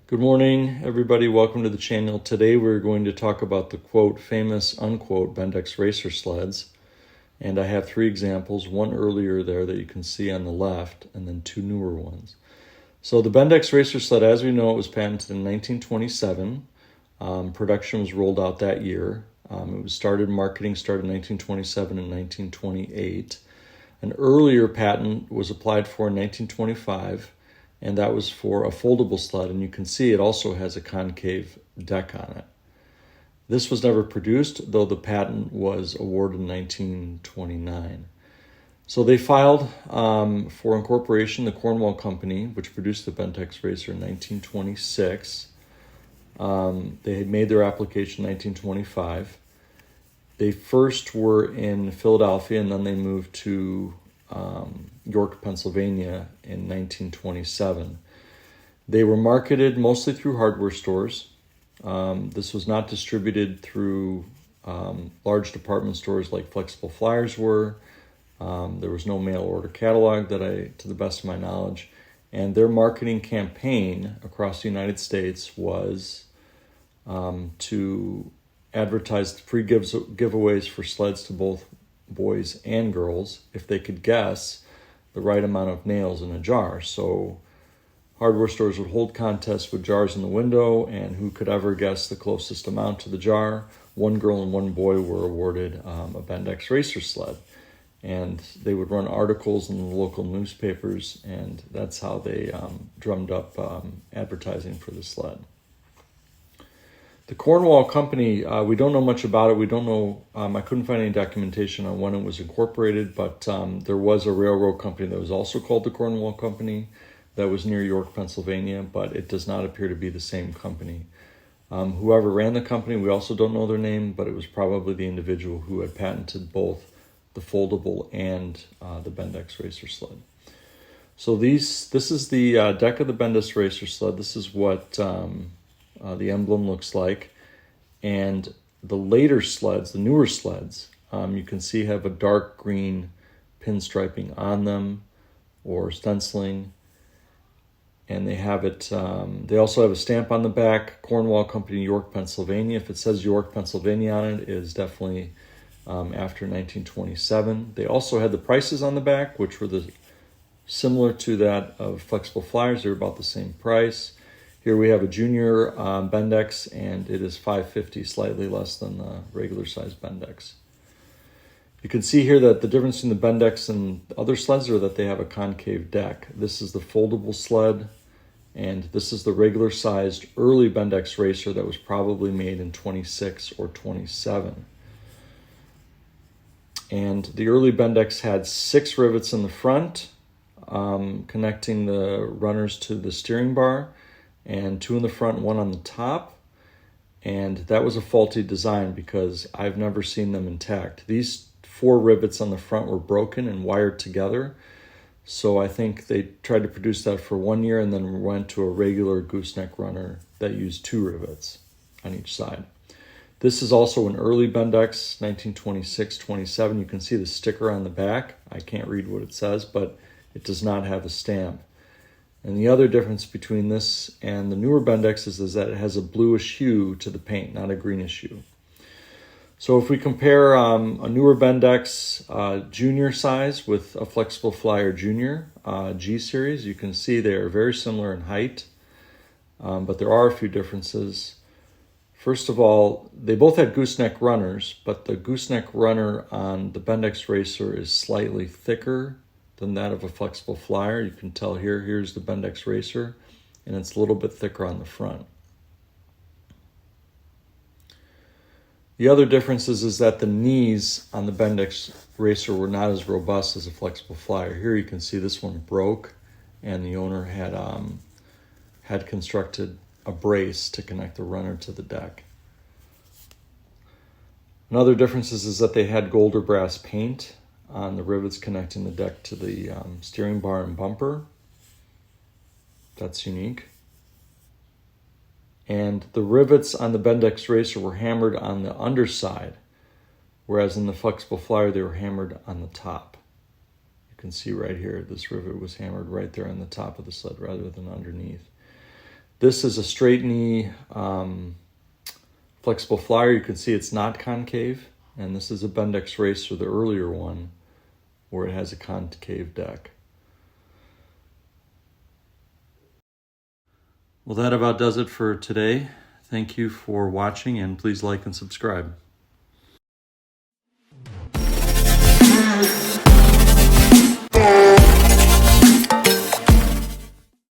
Good morning, everybody. Welcome to the channel. Today we're going to talk about the quote, famous unquote Bendex Racer sleds. And I have three examples, one earlier there that you can see on the left, and then two newer ones. So the Bendex Racer sled, as we know, it was patented in 1927. Production was rolled out that year. Marketing started in 1927 and 1928. An earlier patent was applied for in 1925. And that was for a foldable sled, and you can see it also has a concave deck on it. This was never produced, though the patent was awarded in 1929. So they filed for incorporation, the Cornwall Company, which produced the Bendex Racer in 1926. They had made their application in 1925. They first were in Philadelphia, and then they moved to York, Pennsylvania in 1927. They were marketed mostly through hardware stores. This was not distributed through large department stores like Flexible Flyers were. There was no mail order catalog to the best of my knowledge. And their marketing campaign across the United States was to advertise free giveaways for sleds to both boys and girls if they could guess the right amount of nails in a jar. So hardware stores would hold contests with jars in the window, and who could ever guess the closest amount to the jar. One girl and one boy were awarded a Bendex Racer sled, and they would run articles in the local newspapers, and that's how they drummed up advertising for the sled. The Cornwall Company, we don't know much about it. We don't know, I couldn't find any documentation on when it was incorporated, but there was a railroad company that was also called the Cornwall Company that was near York, Pennsylvania, but it does not appear to be the same company. Whoever ran the company, we also don't know their name, but it was probably the individual who had patented both the foldable and the Bendex Racer sled. So this is the deck of the Bendex Racer sled. This is what the emblem looks like, and the later sleds, the newer sleds, you can see have a dark green pinstriping on them or stenciling, and they have it. They also have a stamp on the back, Cornwall Company, York, Pennsylvania. If it says York, Pennsylvania on it, it is definitely after 1927. They also had the prices on the back, which were similar to that of Flexible Flyers. They're about the same price. Here we have a junior Bendex, and it is $5.50, slightly less than the regular size Bendex. You can see here that the difference between the Bendex and other sleds are that they have a concave deck. This is the foldable sled, and this is the regular sized early Bendex Racer that was probably made in 26 or 27. And the early Bendex had 6 rivets in the front, connecting the runners to the steering bar, and 2 in the front, 1 on the top. And that was a faulty design because I've never seen them intact. These 4 rivets on the front were broken and wired together. So I think they tried to produce that for 1 year and then went to a regular gooseneck runner that used 2 rivets on each side. This is also an early Bendex, 1926-27. You can see the sticker on the back. I can't read what it says, but it does not have a stamp. And the other difference between this and the newer Bendex is that it has a bluish hue to the paint, not a greenish hue. So if we compare a newer Bendex junior size with a Flexible Flyer Junior G Series, you can see they are very similar in height, but there are a few differences. First of all, they both had gooseneck runners, but the gooseneck runner on the Bendex Racer is slightly thicker than that of a Flexible Flyer. You can tell here's the Bendex Racer, and it's a little bit thicker on the front. The other difference is that the knees on the Bendex Racer were not as robust as a Flexible Flyer. Here you can see this one broke, and the owner had constructed a brace to connect the runner to the deck. Another difference is that they had gold or brass paint on the rivets connecting the deck to the steering bar and bumper. That's unique. And the rivets on the Bendex Racer were hammered on the underside, whereas in the Flexible Flyer they were hammered on the top. You can see right here, this rivet was hammered right there on the top of the sled rather than underneath. This is a straight knee flexible flyer. You can see it's not concave. And this is a Bendex Racer, the earlier one, where it has a concave deck. Well, that about does it for today. Thank you for watching, and please like and subscribe.